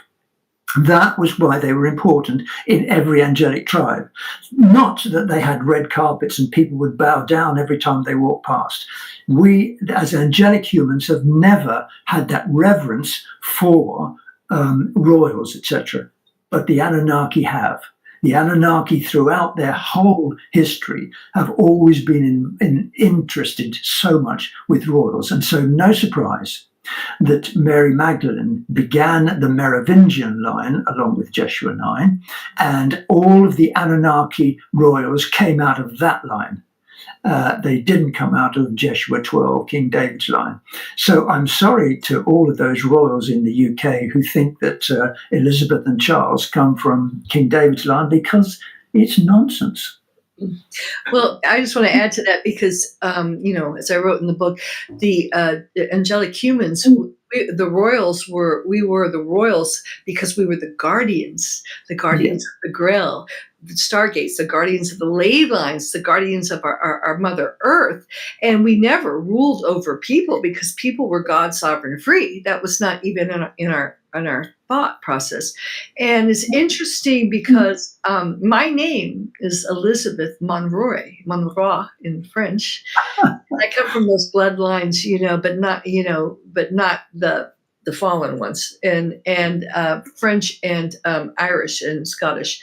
That was why they were important in every angelic tribe. Not that they had red carpets and people would bow down every time they walked past. We, as angelic humans, have never had that reverence for royals, etc. But the Anunnaki have. The Anunnaki, throughout their whole history, have always been interested so much with royals. And so no surprise that Mary Magdalene began the Merovingian line along with Yeshua 9, and all of the Anunnaki royals came out of that line. They didn't come out of Yeshua 12, King David's line. So I'm sorry to all of those royals in the UK who think that Elizabeth and Charles come from King David's line, because it's nonsense. Well, I just want to add to that because, as I wrote in the book, the angelic humans, we were the royals because we were the Yeah. guardians of the Grail, the stargates, the guardians of the ley lines, the guardians of our Mother Earth. And we never ruled over people because people were God sovereign free. That was not even in our thought process. And it's interesting because my name is Elizabeth Monroy in French. I come from those bloodlines, but not the fallen ones, and French and Irish and Scottish,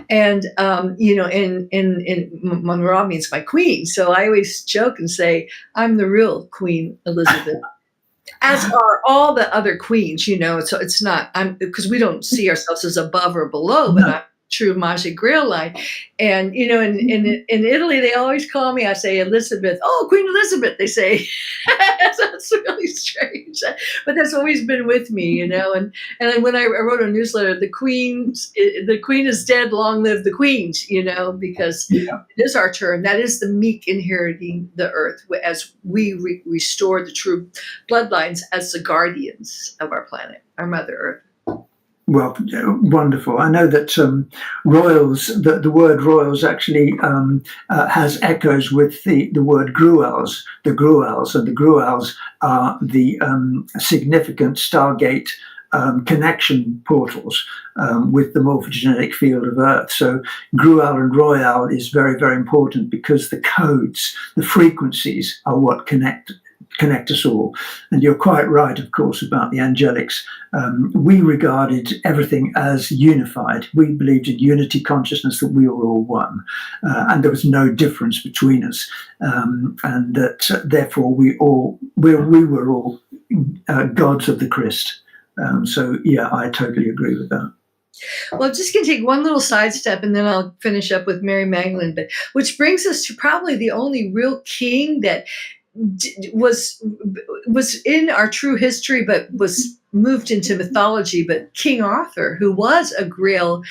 and and Monroe means my queen. So I always joke and say I'm the real Queen Elizabeth, as are all the other queens, So it's not because we don't see ourselves as above or below, but No. I'm true Magic Grail line. And in Italy they always call me, I say Elizabeth. Oh, Queen Elizabeth, they say. That's really strange, but that's always been with me, And then when I wrote a newsletter, the queen is dead, long live the queens, because Yeah. it is our turn. That is the meek inheriting the earth as we restore the true bloodlines as the guardians of our planet, our Mother Earth. Well, wonderful. I know that royals, the word royals actually has echoes with the word gruels, the gruels, and the gruels are the significant Stargate connection portals with the morphogenetic field of Earth. So gruel and royal is very, very important because the codes, the frequencies are what connect us all. And you're quite right, of course, about the angelics. We regarded everything as unified. We believed in unity consciousness, that we were all one, and there was no difference between us, and that therefore we were all gods of the Christ. So yeah, I totally agree with that. Well, I'm just going to take one little sidestep and then I'll finish up with Mary Magdalene, which brings us to probably the only real king that was in our true history, but was moved into mythology. But King Arthur, who was a Grail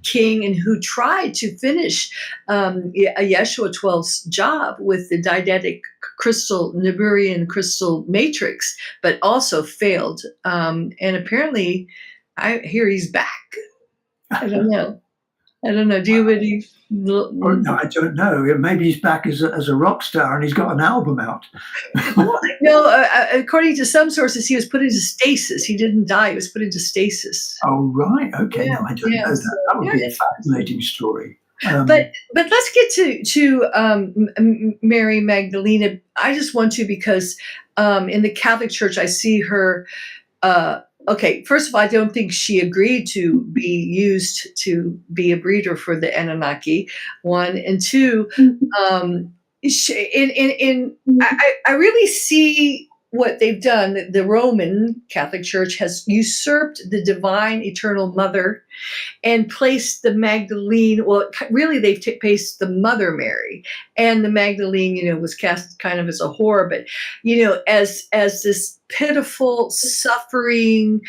king and who tried to finish a Yeshua 12's job with the deidetic Niburian crystal matrix, but also failed. And apparently, I hear he's back. I don't know. Do you really? Oh, no, I don't know. Maybe he's back as a rock star and he's got an album out. Well, no, according to some sources, he was put into stasis. He didn't die. He was put into stasis. Oh, right. Okay. Yeah, No, I don't know that. so, That would be a fascinating story. But let's get to Mary Magdalena. I just want to because in the Catholic Church, I see her. Okay, first of all, I don't think she agreed to be used to be a breeder for the Anunnaki. One and two, I really see what they've done. The Roman Catholic Church has usurped the divine eternal mother and placed the Magdalene. Well, really, they've placed the Mother Mary, and the Magdalene, was cast kind of as a whore, but as this pitiful, suffering,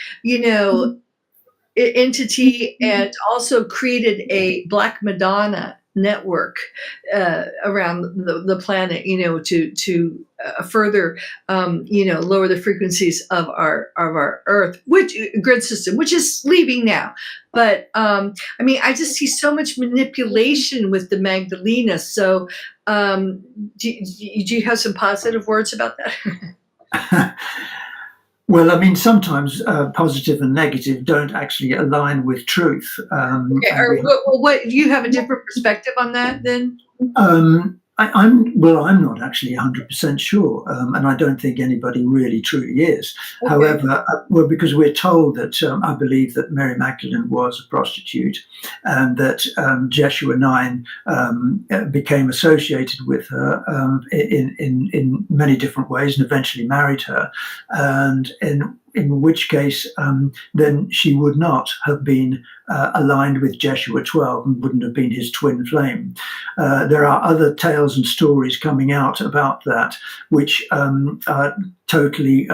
entity, and also created a Black Madonna network around the planet, to further, lower the frequencies of our Earth, which grid system, which is leaving now. But I just see so much manipulation with the Magdalena. So, do you have some positive words about that? Well, sometimes positive and negative don't actually align with truth. Okay. What you have a different perspective on that then? I'm not actually 100% sure, and I don't think anybody really truly is. Okay. However, because we're told that I believe that Mary Magdalene was a prostitute, and that Yeshua 9 became associated with her in many different ways, and eventually married her, and in which case then she would not have been aligned with Yeshua 12 and wouldn't have been his twin flame. There are other tales and stories coming out about that, which are totally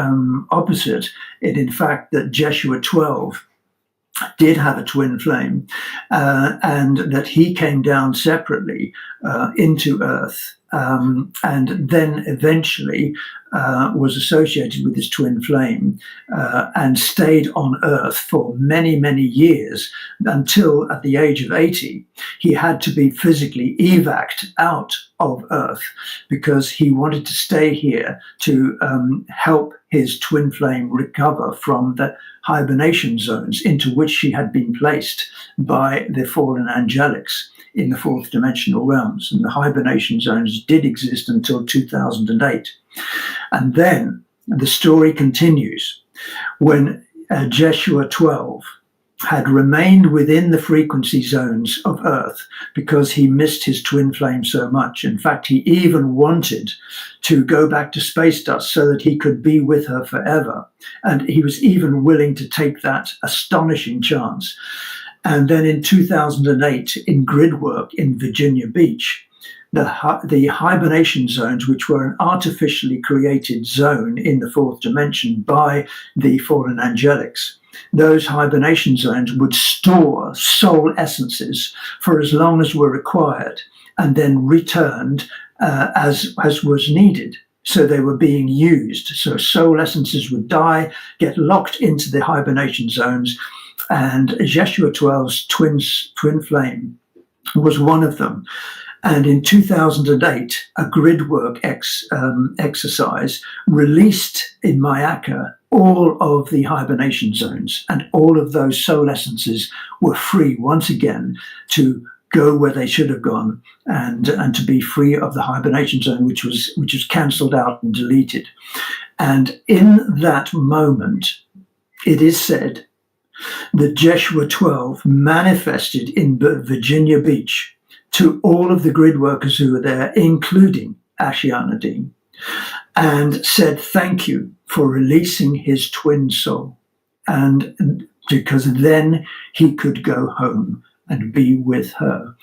opposite. In fact, that Yeshua 12 did have a twin flame, and that he came down separately into Earth, and then eventually was associated with his twin flame and stayed on Earth for many, many years, until at the age of 80, he had to be physically evac'd out of Earth because he wanted to stay here to help his twin flame recover from the hibernation zones into which she had been placed by the fallen angelics in the fourth dimensional realms. And the hibernation zones did exist until 2008. And then the story continues. When Yeshua 12 had remained within the frequency zones of Earth because he missed his twin flame so much. In fact, he even wanted to go back to space dust so that he could be with her forever. And he was even willing to take that astonishing chance. And then in 2008, in grid work in Virginia Beach, the hibernation zones, which were an artificially created zone in the fourth dimension by the fallen angelics, those hibernation zones would store soul essences for as long as were required, and then returned as was needed. So they were being used. So soul essences would die, get locked into the hibernation zones, and Yeshua 12's twin flame was one of them. And in 2008, a grid work exercise released in Mayaka all of the hibernation zones, and all of those soul essences were free once again to go where they should have gone, and to be free of the hibernation zone, which was cancelled out and deleted. And in that moment, it is said that Yeshua 12 manifested in Virginia Beach to all of the grid workers who were there, including Ashiana Dean, and said thank you for releasing his twin soul, and because then he could go home and be with her.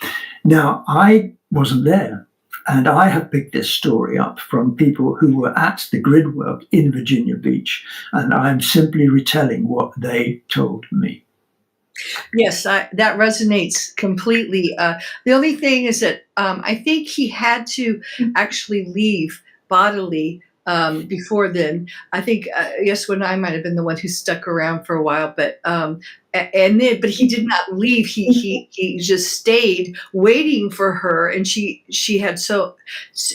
Now, I wasn't there, and I have picked this story up from people who were at the grid work in Virginia Beach, and I'm simply retelling what they told me. Yes, that resonates completely. The only thing is that I think he had to actually leave bodily before then. I think Yeshua and I might have been the one who stuck around for a while, but he did not leave. He just stayed waiting for her, and she had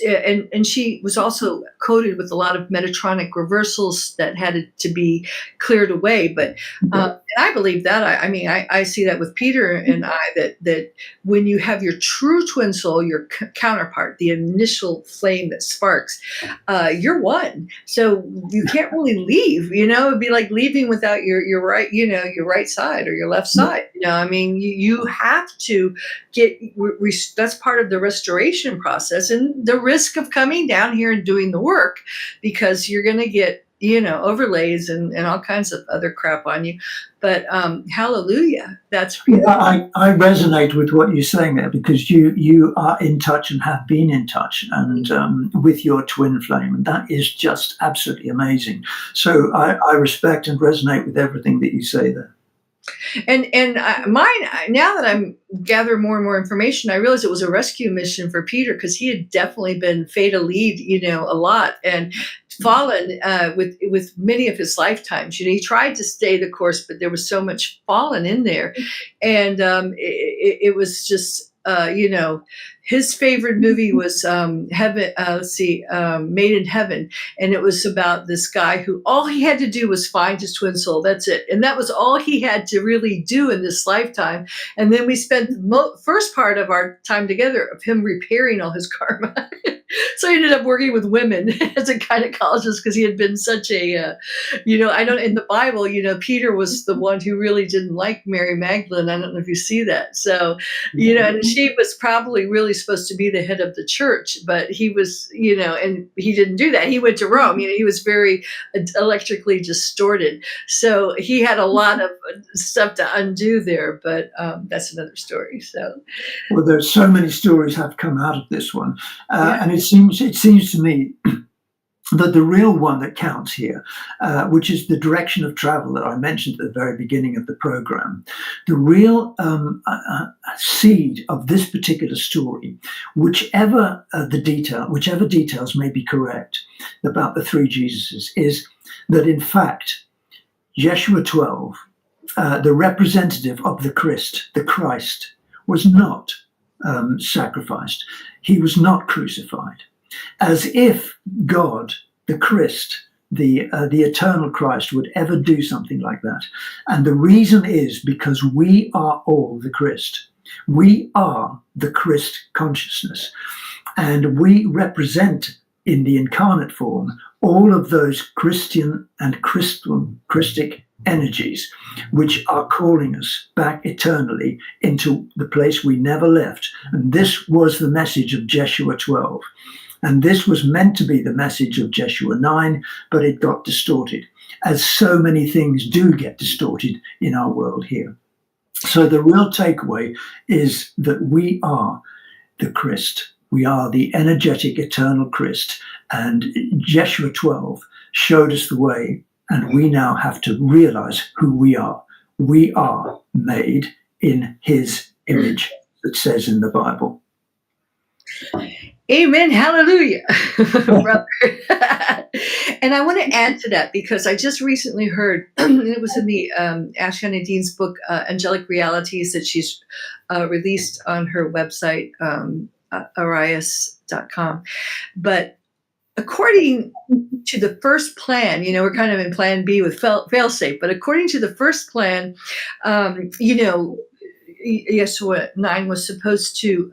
and she was also coated with a lot of Metatronic reversals that had to be cleared away. But and I believe that. I see that with Peter and I, that when you have your true twin soul, your counterpart, the initial flame that sparks, you're one. So you can't really leave. It'd be like leaving without your right, your right side or your left side. You have to get. That's part of the restoration process, and the risk of coming down here and doing the work, because you're going to get overlays and all kinds of other crap on you. But hallelujah, that's I resonate with what you're saying there, because you are in touch and have been in touch and with your twin flame, and that is just absolutely amazing. So I respect and resonate with everything that you say there. And mine, now that I'm gathering more and more information, I realized it was a rescue mission for Peter, because he had definitely been fatalied, a lot, and fallen with many of his lifetimes. He tried to stay the course, but there was so much fallen in there, and it was just his favorite movie was Heaven. Made in Heaven, and it was about this guy who all he had to do was find his twin soul. That's it, and that was all he had to really do in this lifetime. And then we spent the first part of our time together of him repairing all his karma. So he ended up working with women as a gynecologist, because he had been such a, I don't, in the Bible, Peter was the one who really didn't like Mary Magdalene. I don't know if you see that. So, and she was probably really supposed to be the head of the church, but he was, and he didn't do that. He went to Rome. He was very electrically distorted. So he had a lot of stuff to undo there, but that's another story. So, well, there's so many stories have come out of this one, and it seems to me But the real one that counts here, which is the direction of travel that I mentioned at the very beginning of the program, the real seed of this particular story, whichever details may be correct about the three Jesuses, is that in fact, Yeshua 12, the representative of the Christ, was not sacrificed. He was not crucified. As if God, the Christ, the eternal Christ, would ever do something like that. And the reason is because we are all the Christ. We are the Christ consciousness. And we represent in the incarnate form all of those Christian and Christic energies which are calling us back eternally into the place we never left. And this was the message of Yeshua 12. And this was meant to be the message of Yeshua 9, but it got distorted, as so many things do get distorted in our world here. So the real takeaway is that we are the Christ. We are the energetic, eternal Christ. And Yeshua 12 showed us the way, and we now have to realize who we are. We are made in his image, it says in the Bible. Amen. Hallelujah, brother. And I want to add to that because I just recently heard, it was in the Ashana Dean's book, Angelic Realities, that she's released on her website, arias.com. But according to the first plan, we're kind of in plan B with fail-safe, but according to the first plan, Yeshua 9 was supposed to,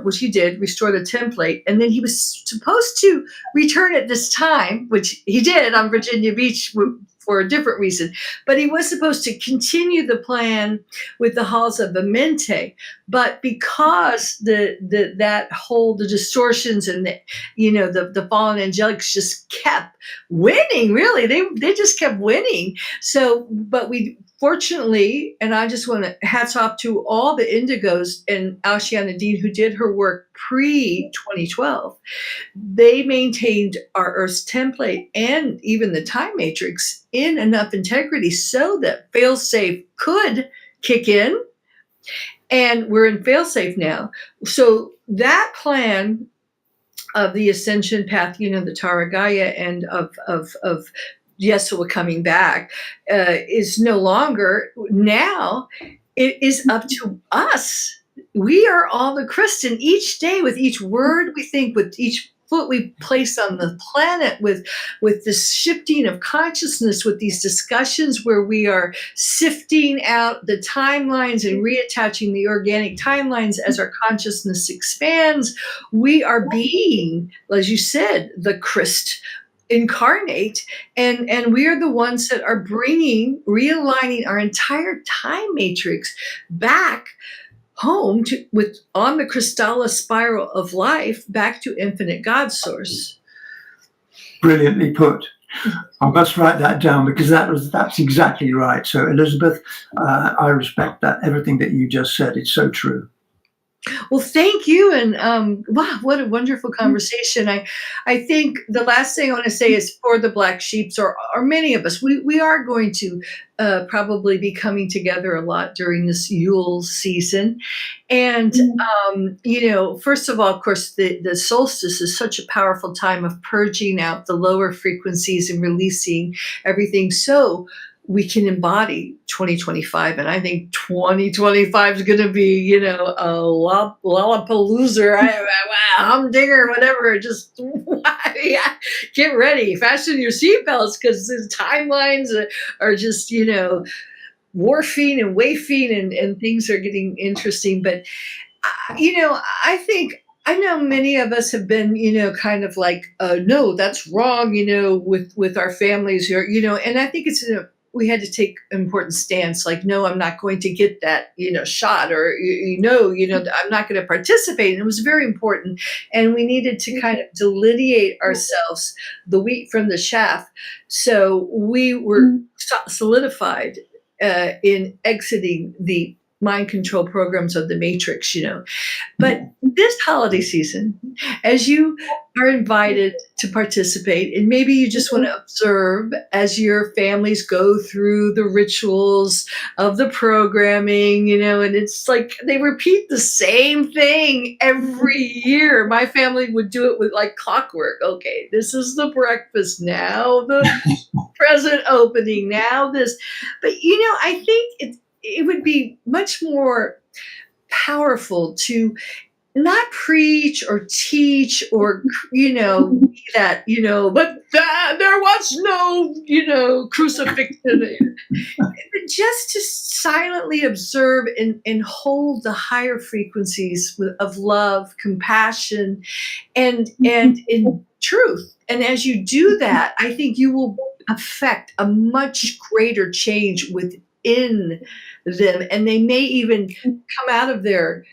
which he did, restore the template. And then he was supposed to return at this time, which he did on Virginia Beach for a different reason. But he was supposed to continue the plan with the halls of Amente. But because the distortions and the fallen angelics just kept winning, really, they just kept winning. So, but we fortunately, and I just want to hats off to all the indigos and Ashiana Dean who did her work pre-2012. They maintained our Earth's template and even the time matrix in enough integrity so that fail-safe could kick in. And we're in fail-safe now. So that plan of the ascension path, the Taragaya, and of Yeshua coming back is no longer. Now it is up to us. We are all the Christ, and each day with each word we think, with each foot we place on the planet, with this shifting of consciousness, with these discussions where we are sifting out the timelines and reattaching the organic timelines as our consciousness expands, we are being, as you said, the Christ incarnate, and we are the ones that are realigning our entire time matrix back home on the Kristalla spiral of life, back to infinite God source. Brilliantly put. I must write that down because that's exactly right. So Elizabeth, I respect that. Everything that you just said, it's so true. Well, thank you. And wow, what a wonderful conversation. I think the last thing I want to say is for the Black Sheeps, or many of us, we are going to probably be coming together a lot during this Yule season. And, first of all, of course, the solstice is such a powerful time of purging out the lower frequencies and releasing everything. So we can embody 2025. And I think 2025 is going to be, a Lollapalooza, humdinger, whatever. Just get ready, fasten your seatbelts, because the timelines are just, morphing and wafing, and things are getting interesting. But, I know many of us have been, kind of like, no, that's wrong, with our families here, and I think we had to take an important stance, like, no, I'm not going to get that, shot, or, I'm not going to participate. And it was very important. And we needed to kind of delineate ourselves, the wheat from the chaff. So we were solidified in exiting the mind control programs of the Matrix, But this holiday season, as you are invited to participate, and maybe you just want to observe as your families go through the rituals of the programming, and it's like they repeat the same thing every year. My family would do it with like clockwork. Okay, this is the breakfast now, the present opening now, this. But, I think it would be much more powerful to not preach or teach or be that but there was no crucifixion, but just to silently observe and hold the higher frequencies of love, compassion, and in truth. And as you do that, I think you will affect a much greater change within them, and they may even come out of their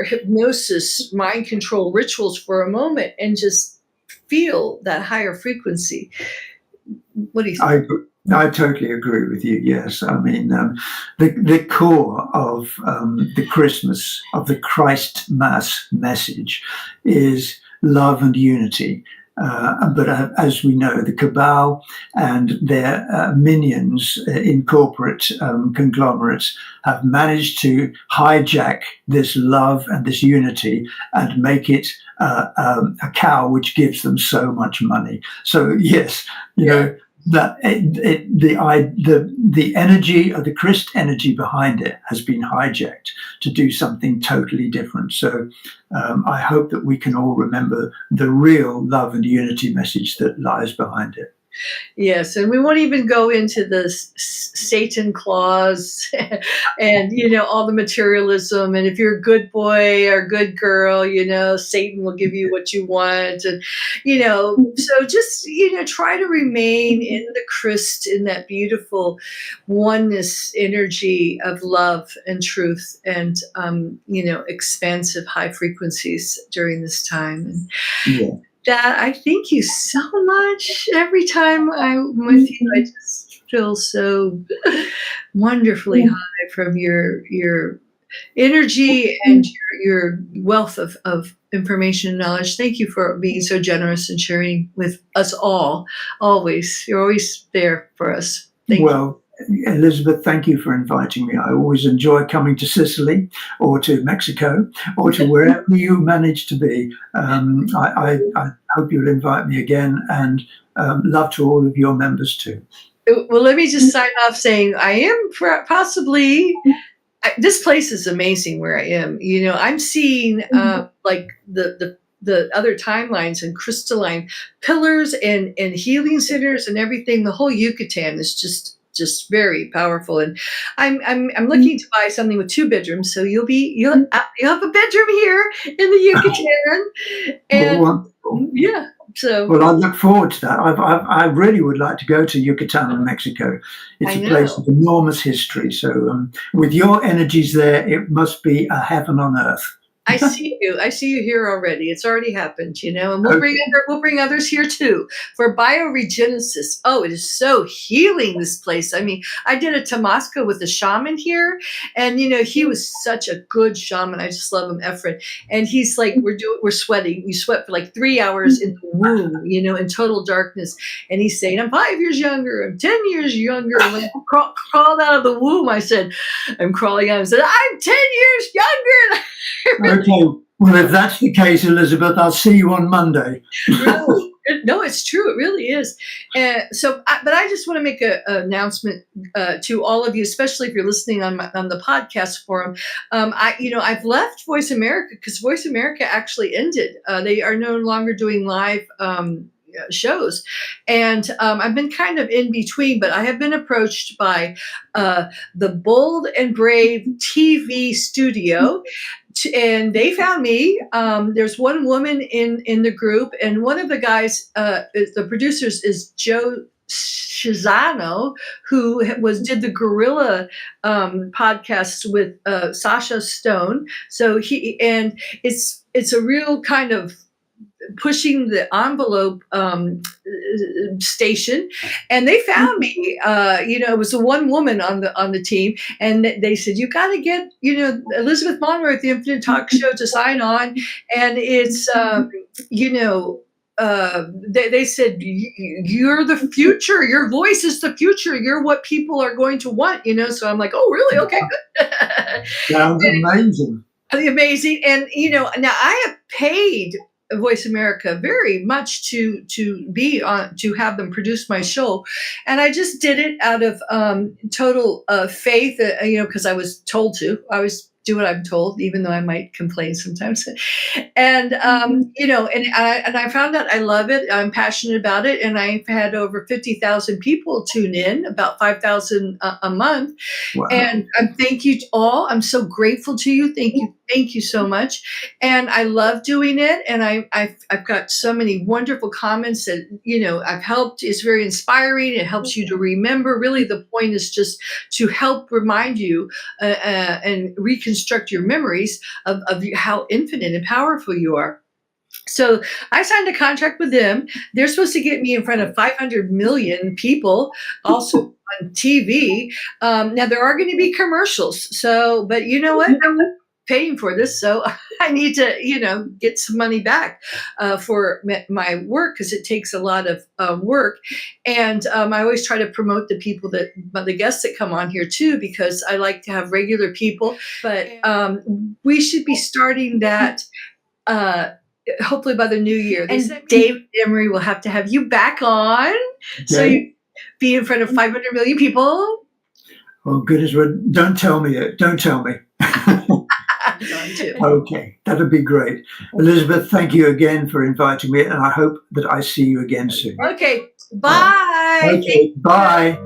hypnosis, mind control rituals for a moment and just feel that higher frequency. What do you think? I totally agree with you. Yes, I mean the core of the Christmas, of the Kryst-Mas message, is love and unity. But as we know, the cabal and their minions in corporate conglomerates have managed to hijack this love and this unity and make it a cow which gives them so much money. So yes, you know, that the energy of the Christ energy behind it has been hijacked to do something totally different. So I hope that we can all remember the real love and unity message that lies behind it. Yes, and we won't even go into the Satan clause and all the materialism. And if you're a good boy or good girl, Satan will give you what you want, and so just try to remain in the Christ, in that beautiful oneness energy of love and truth, and expansive high frequencies during this time. And Yeah. that I thank you so much. Every time I'm with you, I just feel so wonderfully high from your energy and your wealth of information and knowledge. Thank you for being so generous and sharing with us all. Always, you're always there for us. Thank you. Elizabeth, thank you for inviting me. I always enjoy coming to Sicily or to Mexico or to wherever you manage to be. I hope you'll invite me again, and love to all of your members too. Well, let me just sign off saying I am possibly. This place is amazing where I am. I'm seeing like the other timelines and crystalline pillars and healing centers and everything. The whole Yucatan is just very powerful, and I'm looking to buy something with 2 bedrooms. So you'll have a bedroom here in the Yucatan, and Wonderful. yeah. So well, I look forward to that. I really would like to go to Yucatan and Mexico. It's a place of enormous history. So with your energies there, it must be a heaven on earth. I see you. I see you here already. It's already happened, and we'll bring others here too for bioregenesis. Oh, it is so healing, this place. I mean, I did a Temasca with a shaman here, and he was such a good shaman. I just love him, Efren. And he's like, we're sweating. We sweat for like 3 hours in the womb, in total darkness. And he's saying, I'm 5 years younger. I'm 10 years younger. And when I crawled out of the womb, I said, I'm crawling out. I said, I'm 10 years younger. Okay, well, if that's the case, Elizabeth, I'll see you on Monday. Really? No, it's true. It really is. But I just want to make an announcement to all of you, especially if you're listening on the podcast forum. I've left Voice America because Voice America actually ended. They are no longer doing live shows, and I've been kind of in between, but I have been approached by the Bold and Brave TV studio, and they found me. There's one woman in the group, and one of the guys, the producers, is Joe Shizano, who did the Gorilla podcasts with Sasha Stone. So it's a real kind of pushing the envelope station, and they found me. It was a one woman on the team, and they said, you got to get Elizabeth Monroe at the Infinite Talk Show to sign on, and it's they said, you're the future. Your voice is the future. You're what people are going to want. So I'm like, oh, really? Okay, good. Sounds amazing. Amazing. And now I have paid Voice America very much to be on, to have them produce my show, and I just did it out of total faith, because I was told to. I always do what I'm told, even though I might complain sometimes. And and I found out I love it. I'm passionate about it, and I've had over 50,000 people tune in, about 5,000 a month. Wow. And thank you all. I'm so grateful to you. Thank you so much. And I love doing it. And I've got so many wonderful comments that I've helped. It's very inspiring. It helps you to remember. Really, the point is just to help remind you and reconstruct your memories of how infinite and powerful you are. So I signed a contract with them. They're supposed to get me in front of 500 million people, also on TV. Now there are going to be commercials. So, but you know what? I'm not paying for this, so I need to, get some money back for my work, because it takes a lot of work. And I always try to promote the people the guests that come on here too, because I like to have regular people. But we should be starting that hopefully by the new year. And David Emery will have to have you back on, so you be in front of 500 million people. Oh goodness, don't tell me it. Don't tell me. Okay, that'd be great. Elizabeth, thank you again for inviting me, and I hope that I see you again soon. Okay, bye. Okay, bye.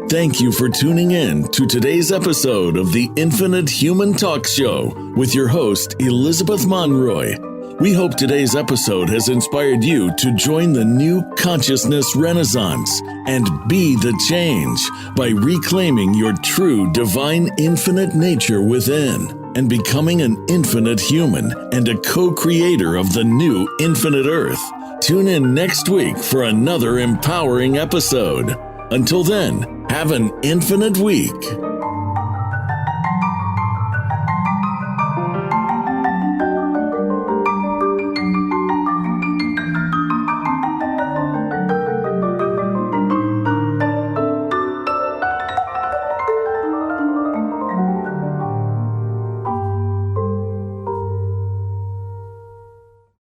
Thank you for tuning in to today's episode of the Infinite Human Talk Show with your host, Elizabeth Monroy. We hope today's episode has inspired you to join the new consciousness renaissance and be the change by reclaiming your true divine infinite nature within and becoming an infinite human and a co-creator of the new infinite earth. Tune in next week for another empowering episode. Until then, have an infinite week.